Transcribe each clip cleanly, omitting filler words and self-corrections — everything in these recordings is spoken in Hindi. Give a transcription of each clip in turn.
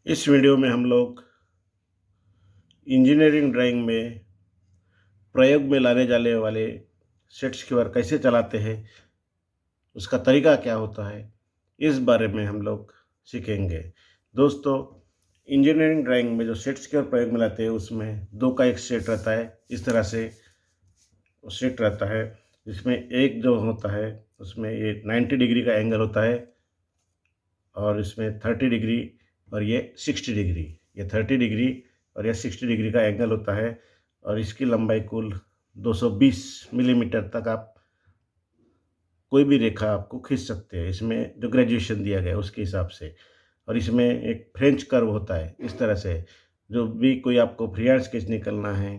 इस वीडियो में हम लोग इंजीनियरिंग ड्राइंग में प्रयोग में लाने जाने वाले सेट स्क्वायर कैसे चलाते हैं, उसका तरीका क्या होता है, इस बारे में हम लोग सीखेंगे। दोस्तों, इंजीनियरिंग ड्राइंग में जो सेट स्क्वायर प्रयोग में लाते हैं उसमें दो का एक सेट रहता है। इस तरह से सेट रहता है जिसमें एक जो होता है उसमें ये 90 डिग्री का एंगल होता है और इसमें 30 डिग्री और ये 60 डिग्री, ये 30 डिग्री और ये 60 डिग्री का एंगल होता है और इसकी लंबाई कुल 220 मिलीमीटर तक आप कोई भी रेखा आपको खींच सकते हैं, इसमें जो ग्रेजुएशन दिया गया है उसके हिसाब से। और इसमें एक फ्रेंच कर्व होता है। इस तरह से जो भी कोई आपको फ्री हैंड स्केच निकलना है,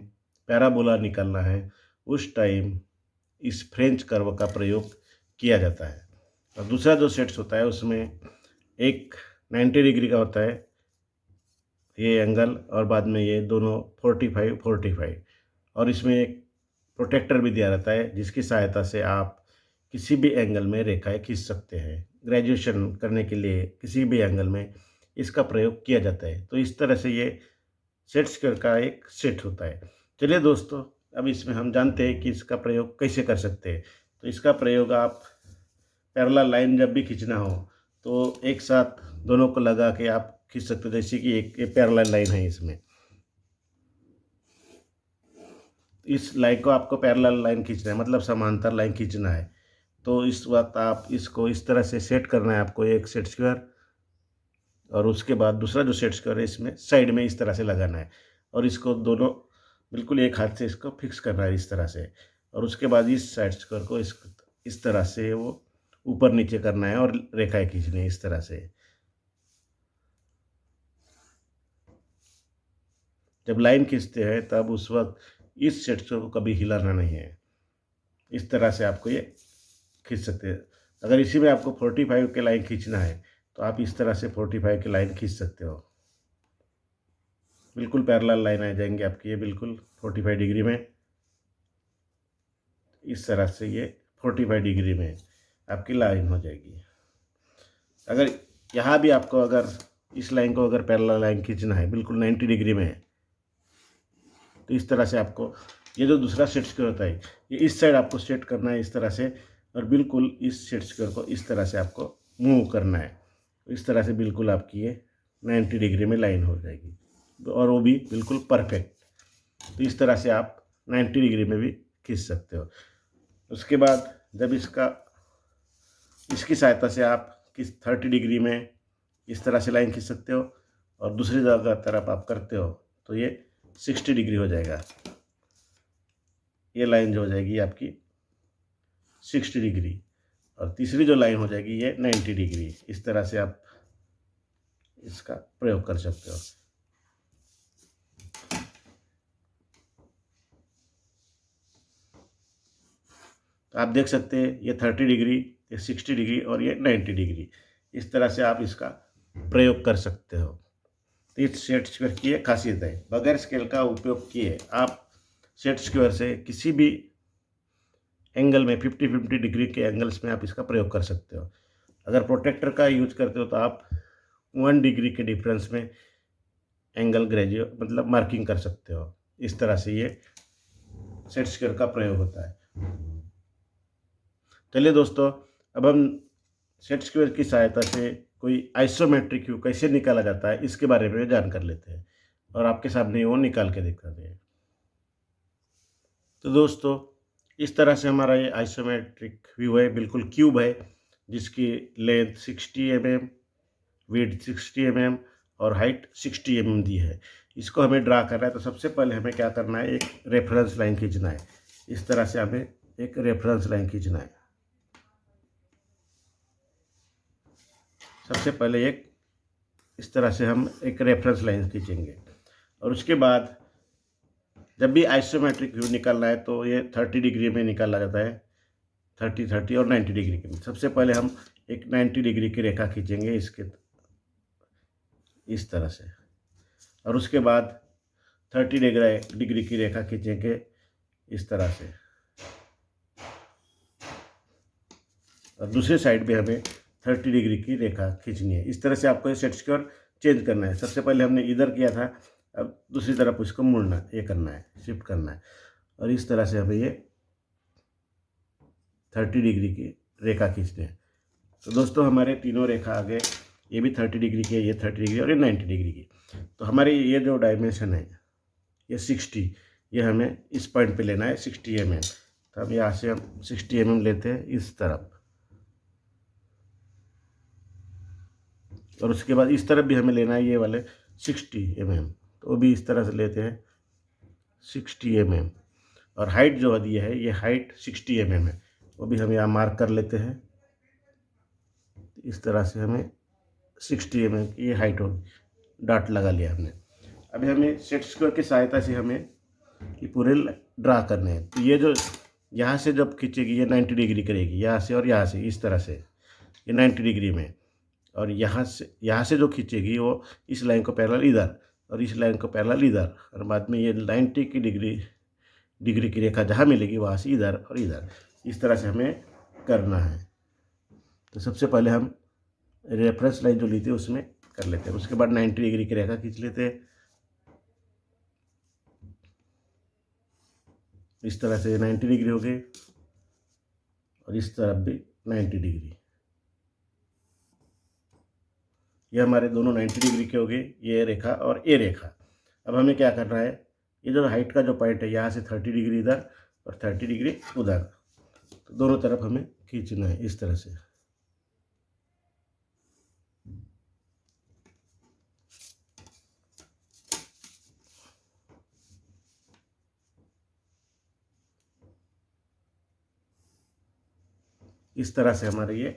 पैराबोला निकालना है, उस टाइम इस फ्रेंच कर्व का प्रयोग किया जाता है। और दूसरा जो सेट्स होता है उसमें एक 90 डिग्री का होता है ये एंगल और बाद में ये दोनों 45 और इसमें एक प्रोटेक्टर भी दिया रहता है जिसकी सहायता से आप किसी भी एंगल में रेखाएं खींच सकते हैं। ग्रेजुएशन करने के लिए किसी भी एंगल में इसका प्रयोग किया जाता है। तो इस तरह से ये सेट स्क्वायर का एक सेट होता है। चलिए दोस्तों, अब इसमें हम जानते हैं कि इसका प्रयोग कैसे कर सकते हैं। तो इसका प्रयोग आप पैरेलल लाइन जब भी खींचना हो तो एक साथ दोनों को लगा के आप खींच सकते हो। जैसे कि एक पैरेलल लाइन है, इसमें इस लाइन को आपको पैरेलल लाइन खींचना है, मतलब समांतर लाइन खींचना है। तो इस वक्त आप इसको इस तरह से सेट करना है आपको, एक सेट स्क्वायर, और उसके बाद दूसरा जो सेट स्क्वायर है इसमें साइड में इस तरह से लगाना है और इसको दोनों बिल्कुल एक हाथ से इसको फिक्स करना है इस तरह से। और उसके बाद इस साइड स्क्वायर को इस तरह से वो ऊपर नीचे करना है और रेखाएं खींचनी है इस तरह से। जब लाइन खींचते हैं तब उस वक्त इस सेट स्क्वायर को कभी हिलाना नहीं है। इस तरह से आपको ये खींच सकते हैं। अगर इसी में आपको 45 के लाइन खींचना है तो आप इस तरह से 45 की लाइन खींच सकते हो। बिल्कुल पैरेलल लाइन आ जाएंगे आपकी, ये बिल्कुल 45 डिग्री में। इस तरह से ये 45 डिग्री में आपकी लाइन हो जाएगी। अगर यहाँ भी आपको अगर इस लाइन को अगर पैरेलल लाइन खींचना है बिल्कुल 90 डिग्री में, तो इस तरह से आपको ये जो दूसरा सेट स्क्वायर होता है ये इस साइड आपको सेट करना है इस तरह से, और बिल्कुल इस सेट स्क्वायर को इस तरह से आपको मूव करना है। इस तरह से बिल्कुल आपकी ये 90 डिग्री में लाइन हो जाएगी और वो भी बिल्कुल परफेक्ट। तो इस तरह से आप 90 डिग्री में भी खींच सकते हो। उसके बाद जब इसकी सहायता से आप 30 डिग्री में इस तरह से लाइन खींच सकते हो और दूसरी जगह तरफ आप करते हो तो ये 60 डिग्री हो जाएगा। ये लाइन जो हो जाएगी आपकी 60 डिग्री और तीसरी जो लाइन हो जाएगी ये 90 डिग्री। इस तरह से आप इसका प्रयोग कर सकते हो। तो आप देख सकते हैं ये 30 डिग्री, ये 60 डिग्री और ये 90 डिग्री। इस तरह से आप इसका प्रयोग कर सकते हो। तो इस सेट स्क्वायर की एक खासियत है, बगैर स्केल का उपयोग किए आप सेट स्क्वायर से किसी भी एंगल में 50-50 डिग्री के एंगल्स में आप इसका प्रयोग कर सकते हो। अगर प्रोटेक्टर का यूज करते हो तो आप 1 डिग्री के डिफरेंस में एंगल ग्रेजुएट मतलब मार्किंग कर सकते हो। इस तरह से ये सेट स्क्वायर का प्रयोग होता है। चलिए दोस्तों, अब हम सेट स्क्वायर की सहायता से कोई आइसोमेट्रिक व्यू कैसे निकाला जाता है इसके बारे में जान कर लेते हैं और आपके सामने वो निकाल के दिखाते हैं। तो दोस्तों, इस तरह से हमारा ये आइसोमेट्रिक व्यू है, बिल्कुल क्यूब है जिसकी लेंथ 60 mm, विड्थ 60 mm और हाइट 60 mm दी है। इसको हमें ड्रा करना है तो सबसे पहले हमें क्या करना है, एक रेफरेंस लाइन खींचना है। इस तरह से हमें एक रेफरेंस लाइन खींचना है। सबसे पहले इस तरह से हम एक रेफरेंस लाइन खींचेंगे और उसके बाद जब भी आइसोमेट्रिक व्यू निकालना है तो ये 30 डिग्री में निकाला जाता है, 30 और 90 डिग्री के में। सबसे पहले हम एक 90 डिग्री की रेखा खींचेंगे इसके इस तरह से, और उसके बाद 30 डिग्री की रेखा खींचेंगे इस तरह से, और दूसरे साइड पे हमें 30 डिग्री की रेखा खींचनी है। इस तरह से आपको ये सेट स्क्वायर चेंज करना है। सबसे पहले हमने इधर किया था, अब दूसरी तरफ उसको मुड़ना, ये करना है, शिफ्ट करना है। और इस तरह से हमें ये 30 डिग्री की रेखा खींचते हैं। तो दोस्तों हमारे तीनों रेखा आ गए, ये भी 30 डिग्री की है, ये 30 डिग्री और ये 90 डिग्री की। तो हमारी ये जो डायमेंशन है ये 60, ये हमें इस पॉइंट पे लेना है 60 mm। तो हम यहाँ से हम 60 mm लेते हैं इस तरफ, और उसके बाद इस तरफ भी हमें लेना है ये वाले 60 mm। तो वो भी इस तरह से लेते हैं 60 mm। और हाइट जो दी है ये हाइट 60 mm है, वो भी हम यहाँ मार्क कर लेते हैं। इस तरह से हमें 60 mm की ये हाइट होगी, डॉट लगा लिया हमने। अभी हमें सेट स्क्वायर की सहायता से हमें ये पूरे ड्रा करने हैं। तो ये जो यहाँ से जब खींचेगी ये 90 डिग्री करेगी, यहाँ से और यहाँ से, इस तरह से ये 90 डिग्री में। और यहाँ से जो खींचेगी वो इस लाइन को पैरेलल इधर, और इस लाइन को पैरेलल इधर, और बाद में ये 90 की डिग्री की रेखा जहाँ मिलेगी वहाँ से इधर और इधर, इस तरह से हमें करना है। तो सबसे पहले हम रेफरेंस लाइन जो ली थी उसमें कर लेते हैं, उसके बाद 90 डिग्री की रेखा खींच लेते हैं। इस तरह से 90 डिग्री हो गई, और इस तरफ भी 90 डिग्री। ये हमारे दोनों 90 डिग्री के हो गए, ये रेखा और ये रेखा। अब हमें क्या करना है, ये जो हाइट का जो पॉइंट है यहाँ से 30 डिग्री इधर और 30 डिग्री उधर, तो दोनों तरफ हमें खींचना है इस तरह से। इस तरह से हमारे ये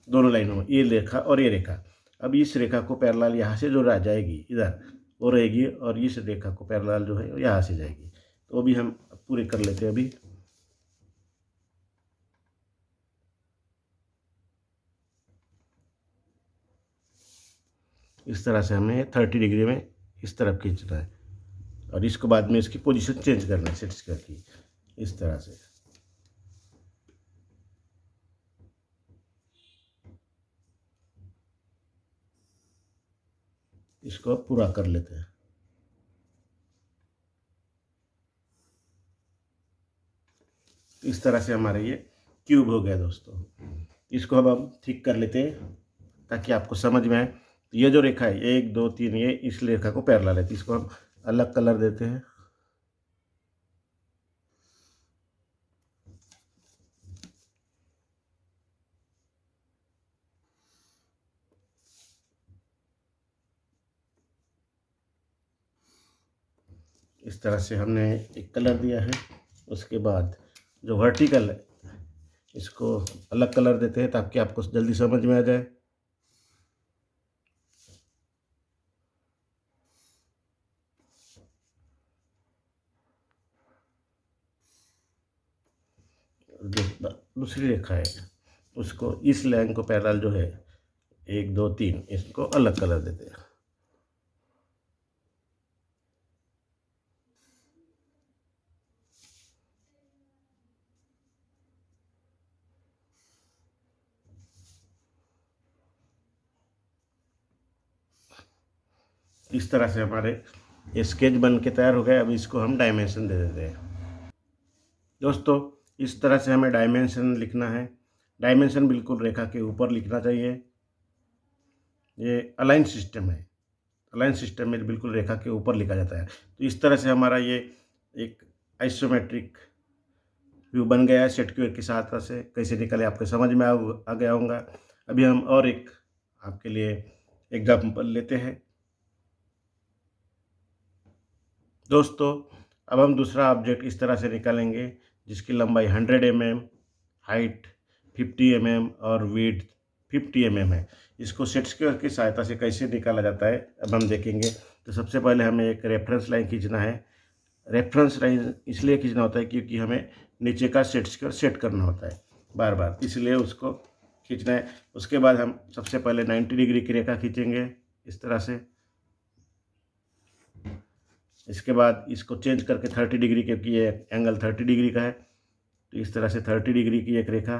दोनों लाइनों में ये रेखा और ये रेखा। अब इस रेखा को पैरेलल यहाँ से जो रह जाएगी इधर वो रहेगी, और इस रेखा को पैरेलल जो है यहाँ से जाएगी। तो वो भी हम पूरे कर लेते हैं अभी। इस तरह से हमें 30 डिग्री में इस तरफ खींचना है, और इसको बाद में इसकी पोजीशन चेंज करना है सेट स्क्वायर की, इस तरह से। इसको पूरा कर लेते हैं। इस तरह से हमारे ये क्यूब हो गया दोस्तों। इसको अब हम ठीक कर लेते हैं ताकि आपको समझ में आए। ये जो रेखा है 1 2 3, ये इस रेखा को पैरेलल है, तो इसको हम अलग कलर देते हैं। इस तरह से हमने एक कलर दिया है। उसके बाद जो वर्टिकल है इसको अलग कलर देते हैं ताकि आपको जल्दी समझ में आ जाए। जो दूसरी रेखा है उसको इस लाइन को पैरेलल जो है 1 2 3, इसको अलग कलर देते हैं। इस तरह से हमारे ये स्केच बन के तैयार हो गए। अब इसको हम डायमेंशन दे देते हैं दोस्तों। इस तरह से हमें डायमेंशन लिखना है। डायमेंशन बिल्कुल रेखा के ऊपर लिखना चाहिए। ये अलाइन सिस्टम है, अलाइन सिस्टम में बिल्कुल रेखा के ऊपर लिखा जाता है। तो इस तरह से हमारा ये एक आइसोमेट्रिक व्यू बन गया है सेट स्क्वायर की सहायता से। कैसे निकले आपके समझ में आ गया होगा। अभी हम और एक आपके लिए एग्जाम्पल लेते हैं दोस्तों। अब हम दूसरा ऑब्जेक्ट इस तरह से निकालेंगे जिसकी लंबाई 100 mm, हाइट 50 mm और विड्थ 50 mm है। इसको सेट स्क्वायर की सहायता से कैसे निकाला जाता है अब हम देखेंगे। तो सबसे पहले हमें एक रेफरेंस लाइन खींचना है। रेफरेंस लाइन इसलिए खींचना होता है क्योंकि हमें नीचे का सेट स्क्वायर सेट करना होता है बार बार, इसलिए उसको खींचना है। उसके बाद हम सबसे पहले 90 डिग्री की रेखा खींचेंगे इस तरह से। इसके बाद इसको चेंज करके 30 डिग्री, क्योंकि ये एंगल 30 डिग्री का है, तो इस तरह से 30 डिग्री की एक रेखा,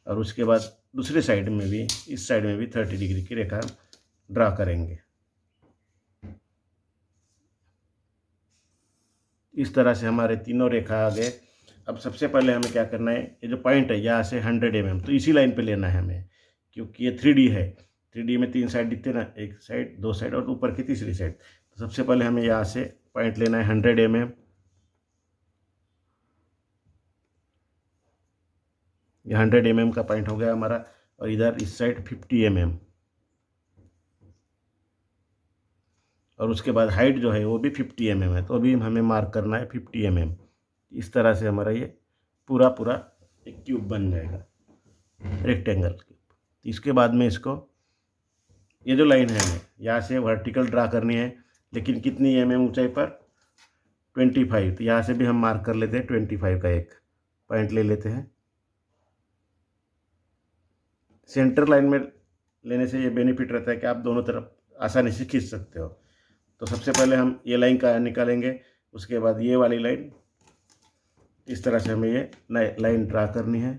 और उसके बाद दूसरे साइड में भी, इस साइड में भी 30 डिग्री की रेखा ड्रा करेंगे। इस तरह से हमारे तीनों रेखा आ गए। अब सबसे पहले हमें क्या करना है, ये जो पॉइंट है यहाँ से 100 mm तो इसी लाइन पे लेना है हमें, क्योंकि ये 3D है। 3D में 3 साइड दिखते ना, एक साइड, 2 साइड और ऊपर की तीसरी साइड। तो सबसे पहले हमें यहाँ से पॉइंट लेना है 100 mm। ये 100 mm का पॉइंट हो गया हमारा। और इधर इस साइड 50 mm। और उसके बाद हाइट जो है वो भी 50 mm है, तो अभी हमें मार्क करना है 50 mm। इस तरह से हमारा ये पूरा पूरा एक क्यूब बन जाएगा, रेक्टेंगल क्यूब। इसके बाद में इसको, ये जो लाइन है हमें यहाँ से वर्टिकल ड्रा करनी है, लेकिन कितनी mm ऊंचाई पर, 25। तो यहाँ से भी हम मार्क कर लेते हैं 25 का एक पॉइंट ले लेते हैं। सेंटर लाइन में लेने से ये बेनिफिट रहता है कि आप दोनों तरफ आसानी से खींच सकते हो। तो सबसे पहले हम ये लाइन का निकालेंगे, उसके बाद ये वाली लाइन, इस तरह से हमें ये लाइन ड्रा करनी है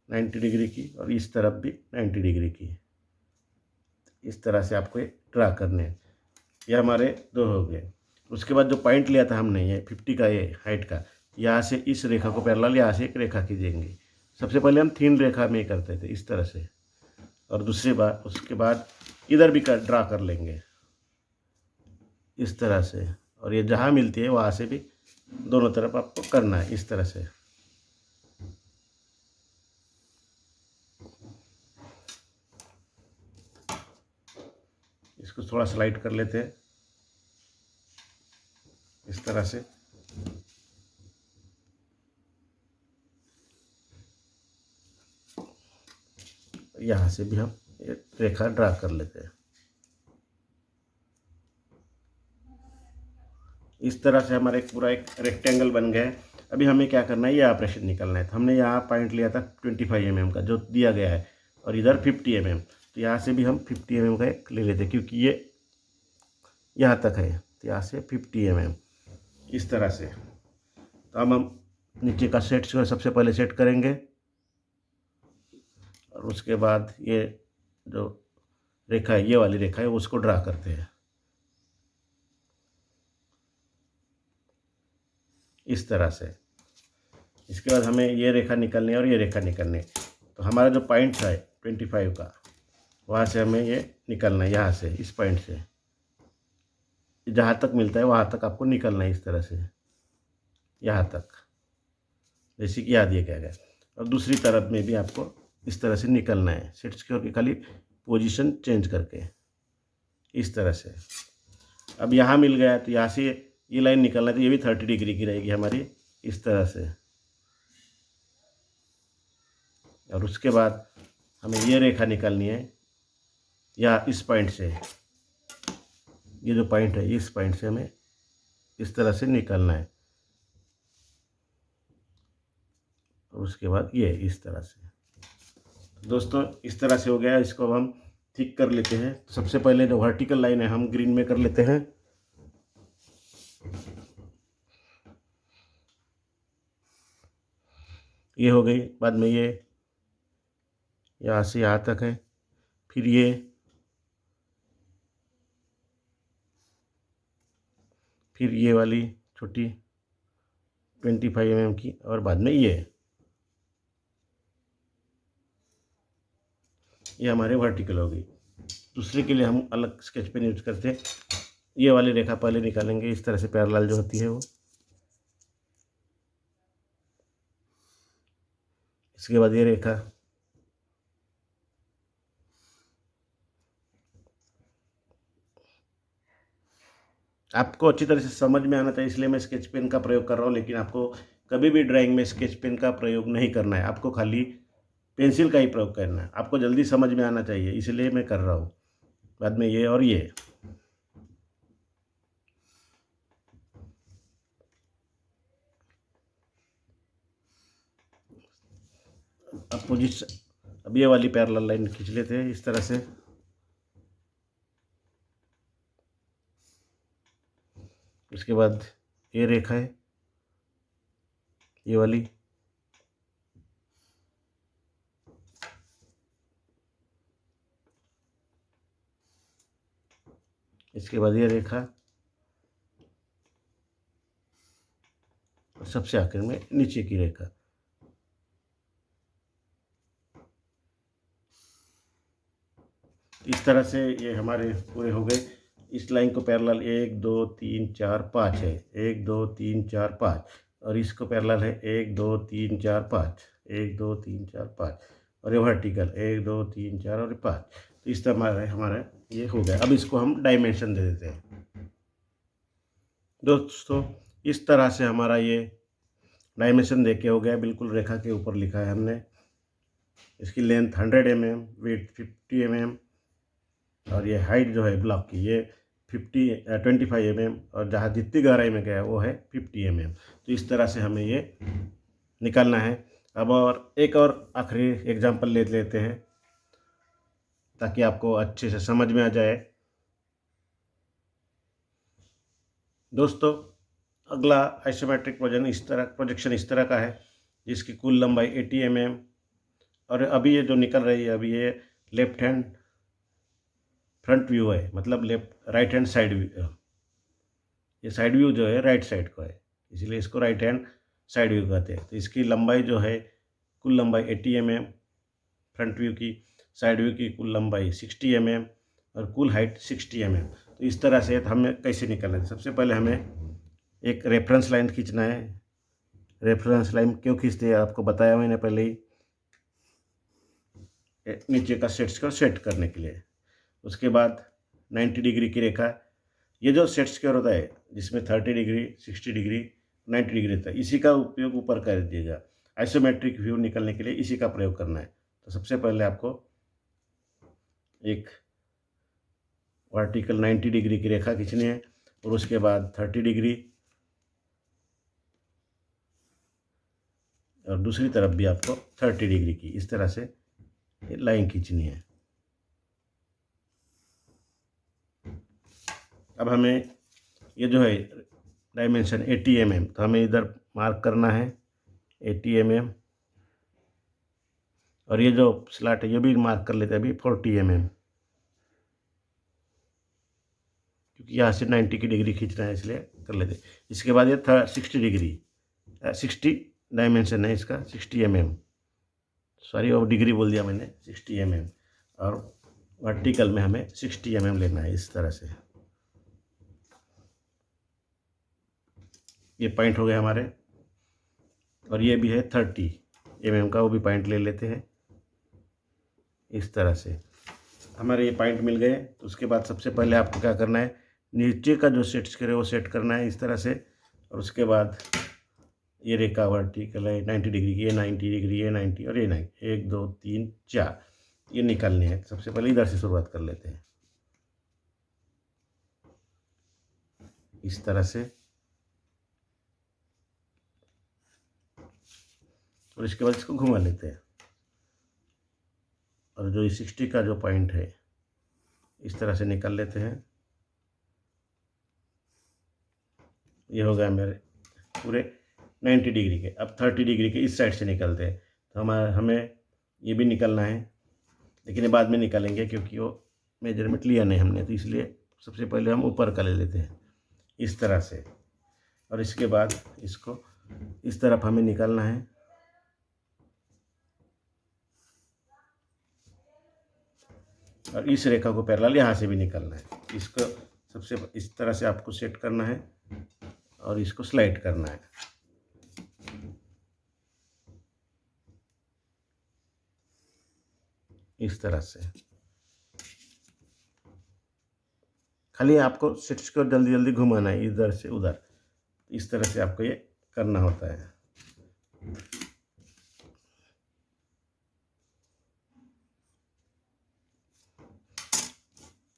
90 डिग्री की, और इस तरफ भी 90 डिग्री की। इस तरह से आपको ये ड्रा करने हैं। ये हमारे दो हो गए। उसके बाद जो पॉइंट लिया था हमने, ये 50 का, ये हाइट का, यहाँ से इस रेखा को पैरेलल यहाँ से एक रेखा खींचेंगे। सबसे पहले हम 3 रेखा में करते थे इस तरह से, और दूसरी बार उसके बाद इधर भी ड्रा कर लेंगे इस तरह से, और ये जहाँ मिलती है वहाँ से भी दोनों तरफ आपको करना है इस तरह से। इसको थोड़ा स्लाइड कर लेते हैं इस तरह से। यहाँ से भी हम एक रेखा ड्रा कर लेते हैं इस तरह से। हमारा एक पूरा एक रेक्टेंगल बन गया है। अभी हमें क्या करना है, ये ऑपरेशन निकालना है। तो हमने यहाँ पॉइंट लिया था 25 mm का जो दिया गया है, और इधर 50 mm। तो यहाँ से भी हम 50 mm का एक ले लेते हैं, क्योंकि ये यहाँ तक है। तो यहाँ से 50 mm इस तरह से। तो हम नीचे का सेट सबसे पहले सेट करेंगे, और उसके बाद ये जो रेखा है, ये वाली रेखा है, उसको ड्रा करते हैं इस तरह से। इसके बाद हमें ये रेखा निकालनी है और ये रेखा निकालनी है। तो हमारा जो पॉइंट है 25 का, वहाँ से हमें ये निकालना है, यहाँ से इस पॉइंट से जहाँ तक मिलता है वहाँ तक आपको निकालना है इस तरह से, यहाँ तक, जैसे कि यहाँ दिया गया है। और दूसरी तरफ में भी आपको इस तरह से निकलना है, सेट स्क्वायर की खाली पोजीशन चेंज करके इस तरह से। अब यहाँ मिल गया, तो यहाँ से ये लाइन निकलना है, तो ये भी 30 डिग्री की रहेगी हमारी इस तरह से। और उसके बाद हमें ये रेखा निकालनी है, या इस पॉइंट से, ये जो पॉइंट है इस पॉइंट से हमें इस तरह से निकालना है, और उसके बाद ये इस तरह से। दोस्तों इस तरह से हो गया। इसको अब हम ठीक कर लेते हैं। तो सबसे पहले जो वर्टिकल लाइन है हम ग्रीन में कर लेते हैं। ये हो गई। बाद में ये यहाँ से यहाँ तक है, फिर ये वाली छोटी 25 mm की, और बाद में ये हमारे वर्टिकल हो गई। दूसरे के लिए हम अलग स्केच पेन यूज करते हैं। ये वाली रेखा पहले निकालेंगे इस तरह से, पैरेलल जो होती है वो। इसके बाद ये रेखा, आपको अच्छी तरह से समझ में आना चाहिए, इसलिए मैं स्केच पेन का प्रयोग कर रहा हूँ। लेकिन आपको कभी भी ड्राइंग में स्केच पेन का प्रयोग नहीं करना है, आपको खाली पेंसिल का ही प्रयोग करना है। आपको जल्दी समझ में आना चाहिए, इसलिए मैं कर रहा हूँ। बाद में ये और ये, अपोजिट। अब ये वाली पैरेलल लाइन खींच लेते हैं इस तरह से। उसके बाद ये रेखा है, ये वाली, इसके बाद ये रेखा, और सबसे आखिर में नीचे की रेखा। इस तरह से ये हमारे पूरे हो गए। इस लाइन को पैरेलल 1 2 3 4 5 है, 1 2 3 4 5, और इसको पैरेलल है 1 2 3 4 5, 1 2 3 4 5, और ये वर्टिकल 1 2 3 4 और 5। तो इस तरह हमारा ये हो गया। अब इसको हम डायमेंशन दे देते हैं दोस्तों। इस तरह से हमारा ये डायमेंशन देके हो गया, बिल्कुल रेखा के ऊपर लिखा है हमने। इसकी लेंथ 100 mm, वेट 50 mm, और ये हाइट जो है ब्लॉक की ये 25 mm, और जहाँ जितनी गहराई में गया वो है 50 mm। तो इस तरह से हमें ये निकालना है। अब और एक और आखिरी एग्जांपल ले लेते हैं ताकि आपको अच्छे से समझ में आ जाए। दोस्तों, अगला आइसोमेट्रिक प्रोजेक्शन इस तरह का है, जिसकी कुल लंबाई 80 mm, और अभी ये जो निकल रही है, अभी ये लेफ्ट हैंड फ्रंट व्यू है, मतलब राइट हैंड साइड व्यू। ये साइड व्यू जो है राइट साइड को है, इसलिए इसको राइट हैंड साइड व्यू कहते हैं। तो इसकी लंबाई जो है, कुल लंबाई 80 mm फ्रंट व्यू की, साइड व्यू की कुल लंबाई 60 mm, और कुल हाइट 60 mm। तो इस तरह से हमें कैसे निकालना है? सबसे पहले हमें एक रेफरेंस लाइन खींचना है। रेफरेंस लाइन क्यों खींचते हैं आपको बताया मैंने पहले ही, नीचे का सेट्स को सेट करने के लिए। उसके बाद 90 डिग्री की रेखा, ये जो सेट स्क्वायर होता है जिसमें 30 डिग्री 60 डिग्री 90 डिग्री होता है, इसी का उपयोग ऊपर कर दीजिएगा। आइसोमेट्रिक व्यू निकलने के लिए इसी का प्रयोग करना है। तो सबसे पहले आपको एक वर्टिकल 90 डिग्री की रेखा खींचनी है, और उसके बाद 30 डिग्री, और दूसरी तरफ भी आपको 30 डिग्री की इस तरह से लाइन खींचनी है। अब हमें ये जो है डायमेंशन 80 mm, तो हमें इधर मार्क करना है 80 mm, और ये जो स्लॉट है ये भी मार्क कर लेते हैं अभी 40 mm, क्योंकि यहाँ से 90 की डिग्री खींचना है इसलिए कर लेते हैं। इसके बाद ये 60 डिग्री, 60 डायमेंशन है इसका 60 mm, सॉरी वो डिग्री बोल दिया मैंने, 60 mm, और वर्टिकल में हमें 60 mm लेना है इस तरह से। ये पॉइंट हो गए हमारे, और ये भी है 30 mm का, वो भी पॉइंट ले लेते हैं इस तरह से। हमारे ये पॉइंट मिल गए। तो उसके बाद सबसे पहले आपको क्या करना है, नीचे का जो सेट स्क्वायर है वो सेट करना है इस तरह से, और उसके बाद ये रेखा वर्टिकल है 90 डिग्री की, ये 90 डिग्री, ये 90 और ये 90, 1 2 3 4 ये निकालने हैं। सबसे पहले इधर से शुरुआत कर लेते हैं इस तरह से, और इसके बाद इसको घुमा लेते हैं, और जो ये 60 का जो पॉइंट है इस तरह से निकाल लेते हैं। ये हो गया मेरे पूरे 90 डिग्री के। अब 30 डिग्री के इस साइड से निकलते हैं। तो हमें ये भी निकलना है, लेकिन ये बाद में निकालेंगे क्योंकि वो मेजरमेंट लिया नहीं हमने, तो इसलिए सबसे पहले हम ऊपर का ले लेते हैं इस तरह से, और इसके बाद इसको इस तरफ हमें निकालना है। और इस रेखा को पैरेलल यहाँ से भी निकालना है। इसको सबसे इस तरह से आपको सेट करना है और इसको स्लाइड करना है इस तरह से। खाली आपको सेट्स को जल्दी जल्दी घुमाना है इधर से उधर, इस तरह से आपको ये करना होता है।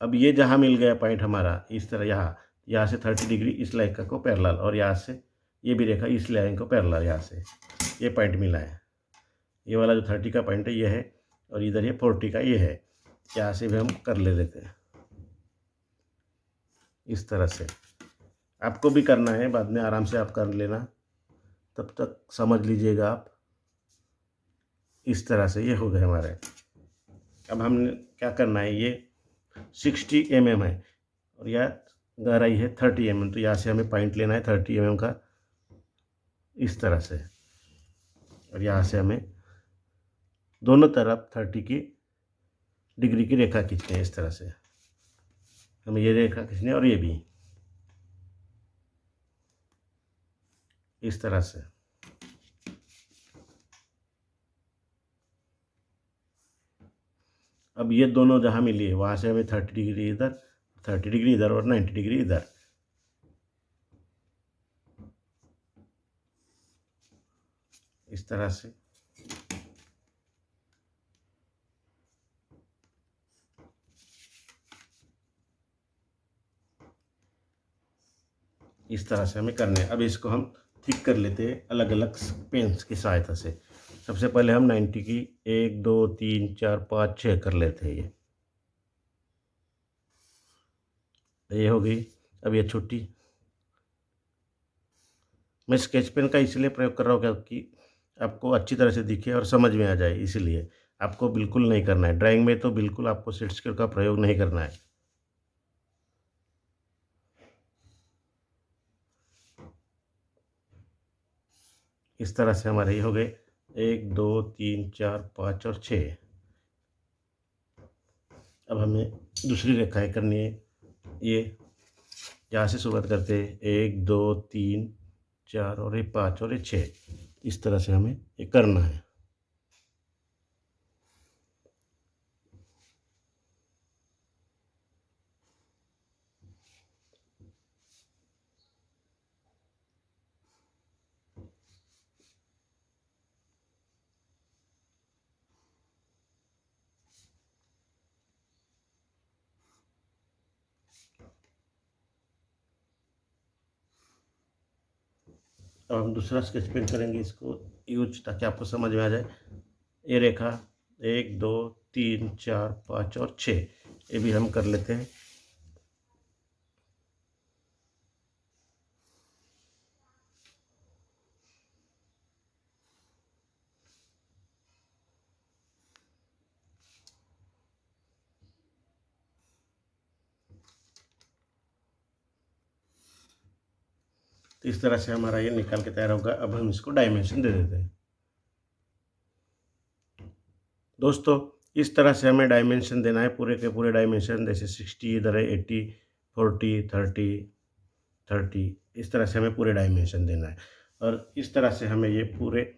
अब ये जहाँ मिल गया पॉइंट हमारा इस तरह, यहाँ से 30 डिग्री इस लाइन को पैरेलल, और यहाँ से ये भी रेखा इस लाइन को पैरेलल, यहाँ से ये पॉइंट मिला है। ये वाला जो 30 का पॉइंट है ये है, और इधर ये 40 का ये है। यहाँ से भी हम कर लेते हैं इस तरह से। आपको भी करना है, बाद में आराम से आप कर लेना, तब तक समझ लीजिएगा आप इस तरह से। ये हो गए हमारे। अब हमने क्या करना है, ये 60 mm है, और यह गहराई है 30 mm। तो यहाँ से हमें पॉइंट लेना है 30 mm का, इस तरह से। और यहाँ से हमें दोनों तरफ 30 की डिग्री की रेखा खींचनी है। इस तरह से हमें ये रेखा खींचनी है और ये भी इस तरह से। अब ये दोनों जहाँ मिली है वहाँ से हमें 30 डिग्री इधर, 30 डिग्री इधर और 90 डिग्री इधर, इस तरह से। इस तरह से हमें करने हैं। अब इसको हम थिक कर लेते हैं अलग अलग पेन्स की सहायता से। सबसे पहले हम 90 की 1 2 3 4 5 6 कर लेते हैं। ये हो गई। अब ये छुट्टी, मैं स्केच पेन का इसलिए प्रयोग कर रहा हूँ क्योंकि आपको अच्छी तरह से दिखे और समझ में आ जाए, इसलिए आपको बिल्कुल नहीं करना है। ड्राइंग में तो बिल्कुल आपको सेट स्केल का प्रयोग नहीं करना है। इस तरह से हमारे ये हो गए 1 2 3 4 5 और 6। अब हमें दूसरी रेखाएं करनी है। ये यहाँ से शुरुआत करते हैं 1 2 3 4 और ये 5 और ये 6। इस तरह से हमें ये करना है। अब हम दूसरा स्केच पेन करेंगे इसको यूज, ताकि आपको समझ में आ जाए। ये रेखा 1 2 3 4 5 और 6, ये भी हम कर लेते हैं। तो इस तरह से हमारा ये निकाल के तैयार होगा। अब हम इसको डायमेंशन दे देते हैं। दोस्तों, इस तरह से हमें डायमेंशन देना है, पूरे के पूरे डायमेंशन। जैसे 60 इधर है, 80 40 30 30, इस तरह से हमें पूरे डायमेंशन देना है। और इस तरह से हमें ये पूरे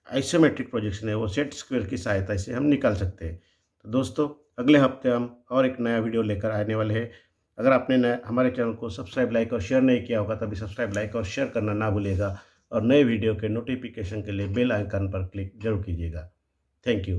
आइसोमेट्रिक प्रोजेक्शन है वो सेट स्क्वायर की सहायता से हम निकाल सकते हैं। तो दोस्तों, अगले हफ्ते हम और एक नया वीडियो लेकर आने वाले हैं। अगर आपने हमारे चैनल को सब्सक्राइब लाइक और शेयर नहीं किया होगा, तभी सब्सक्राइब लाइक और शेयर करना ना भूलिएगा। और नए वीडियो के नोटिफिकेशन के लिए बेल आइकन पर क्लिक जरूर कीजिएगा। Thank you.